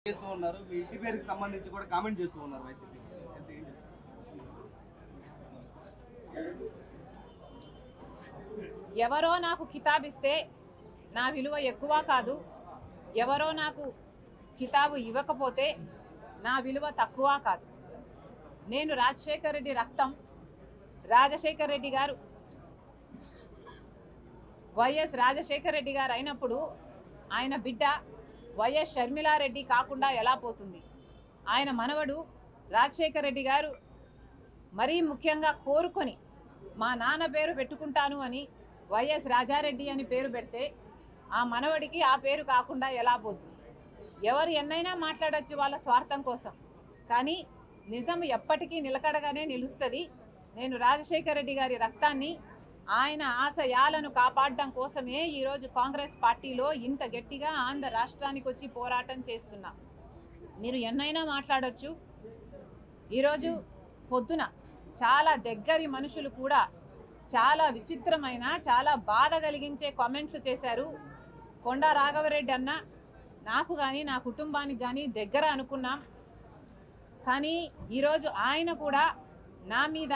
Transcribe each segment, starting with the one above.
చేస్తూ ఉన్నారు. మీ ఇంటి పేరుకి సంబంధించి కూడా కామెంట్ చేస్తూ ఉన్నారు వైసీపీ. ఎవరో నాకు కితాబ్ ఇస్తే నా విలువ ఎక్కువ కాదు, ఎవరో నాకు కితాబు ఇవ్వకపోతే నా విలువ తక్కువ కాదు. నేను రాజశేఖర్ రెడ్డి రక్తం. రాజశేఖర్ రెడ్డి గారు వైఎస్ రాజశేఖర్ రెడ్డి గారు అయినప్పుడు ఆయన బిడ్డ వైఎస్ షర్మిలారెడ్డి కాకుండా ఎలా పోతుంది? ఆయన మనవడు రాజశేఖర్ రెడ్డి గారు మరీ ముఖ్యంగా కోరుకొని మా నాన్న పేరు పెట్టుకుంటాను అని వైఎస్ రాజారెడ్డి అని పేరు పెడితే ఆ మనవడికి ఆ పేరు కాకుండా ఎలా పోతుంది? ఎవరు ఎన్నైనా మాట్లాడచ్చు వాళ్ళ స్వార్థం కోసం, కానీ నిజం ఎప్పటికీ నిలకడగానే నిలుస్తుంది. నేను రాజశేఖర్ రెడ్డి గారి రక్తాన్ని, ఆయన ఆశయాలను కాపాడడం కోసమే ఈరోజు కాంగ్రెస్ పార్టీలో ఇంత గట్టిగా ఆంధ్ర రాష్ట్రానికి వచ్చి పోరాటం చేస్తున్నా. మీరు ఎన్నైనా మాట్లాడచ్చు. ఈరోజు పొద్దున చాలా దగ్గరి మనుషులు కూడా చాలా విచిత్రమైన, చాలా బాధ కలిగించే కామెంట్లు చేశారు. కొండా రాఘవరెడ్డి అన్న నాకు కానీ నా కుటుంబానికి కానీ దగ్గర అనుకున్నాం, కానీ ఈరోజు ఆయన కూడా నా మీద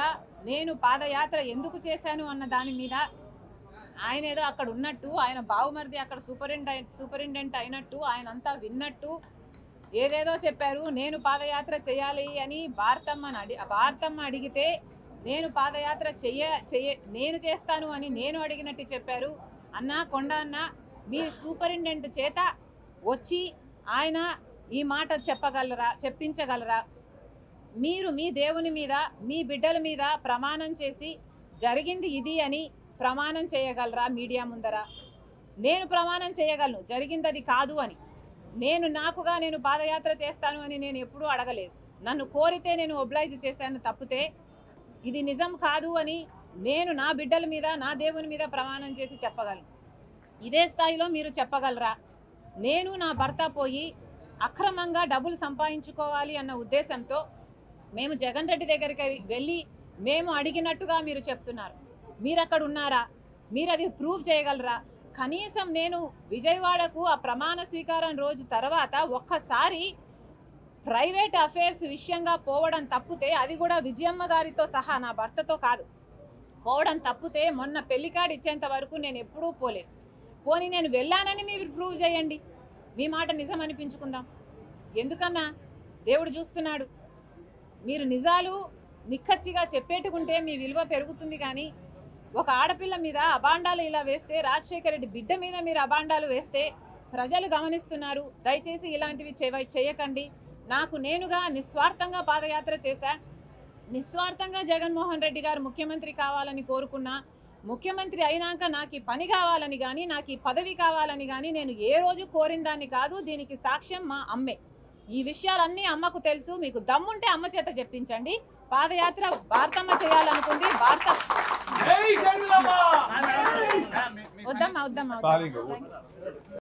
నేను పాదయాత్ర ఎందుకు చేశాను అన్న దాని మీద ఆయన ఏదో అక్కడ ఉన్నట్టు, ఆయన బావుమరిది అక్కడ సూపరింటెండెంట్ అయినట్టు, ఆయన అంతా విన్నట్టు ఏదేదో చెప్పారు. నేను పాదయాత్ర చేయాలి అని భారతమ్మ అడిగితే నేను పాదయాత్ర నేను చేస్తాను అని నేను అడిగినట్టు చెప్పారు. అన్న కొండ అన్న, మీ సూపరింటెండెంట్ చేత వచ్చి ఆయన ఈ మాట చెప్పించగలరా? మీరు మీ దేవుని మీద, మీ బిడ్డల మీద ప్రమాణం చేసి జరిగింది ఇది అని ప్రమాణం చేయగలరా మీడియా ముందర? నేను ప్రమాణం చేయగలను జరిగింది అది కాదు అని. నేను పాదయాత్ర చేస్తాను అని నేను ఎప్పుడూ అడగలేదు. నన్ను కోరితే నేను ఒబ్లైజ్ చేశాను తప్పితే ఇది నిజం కాదు అని నేను నా బిడ్డల మీద, నా దేవుని మీద ప్రమాణం చేసి చెప్పగలను. ఇదే స్థాయిలో మీరు చెప్పగలరా? నేను నా భర్త పోయి అక్రమంగా డబ్బులు సంపాదించుకోవాలి అన్న ఉద్దేశంతో మేము జగన్ రెడ్డి దగ్గరికి వెళ్ళి మేము అడిగినట్టుగా మీరు చెప్తున్నారు. మీరు అక్కడ ఉన్నారా? మీరు అది ప్రూవ్ చేయగలరా? కనీసం నేను విజయవాడకు ఆ ప్రమాణ స్వీకారం రోజు తర్వాత ఒక్కసారి ప్రైవేట్ అఫైర్స్ విషయంగా పోవడం తప్పితే, అది కూడా విజయమ్మ గారితో సహా నా భర్తతో కాదు, పోవడం తప్పితే మొన్న పెళ్లి కార్డు ఇచ్చేంత వరకు నేను ఎప్పుడూ పోలేదు. పోనీ నేను వెళ్ళానని మీరు ప్రూవ్ చేయండి, మీ మాట నిజం అనిపించుకుందాం. ఎందుకన్నా దేవుడు చూస్తున్నాడు. మీరు నిజాలు నిక్కచ్చిగా చెప్పేట్టుకుంటే మీ విలువ పెరుగుతుంది. కానీ ఒక ఆడపిల్ల మీద అబాండాలు ఇలా వేస్తే, రాజశేఖర రెడ్డి బిడ్డ మీద మీరు అబాండాలు వేస్తే ప్రజలు గమనిస్తున్నారు. దయచేసి ఇలాంటివి చేయకండి. నేనుగా నిస్వార్థంగా పాదయాత్ర చేశా. నిస్వార్థంగా జగన్మోహన్ రెడ్డి గారు ముఖ్యమంత్రి కావాలని కోరుకున్నా. ముఖ్యమంత్రి అయినాక నాకు ఈ పని కావాలని కానీ, నాకు ఈ పదవి కావాలని కానీ నేను ఏ రోజు కోరిన దాన్ని కాదు. దీనికి సాక్ష్యం మా అమ్మే. ఈ విషయాలన్నీ అమ్మకు తెలుసు. మీకు దమ్ముంటే అమ్మ చేత చెప్పించండి. పాదయాత్ర భారతమ్మ చేయాలనుకుంది. వద్దమ్మా.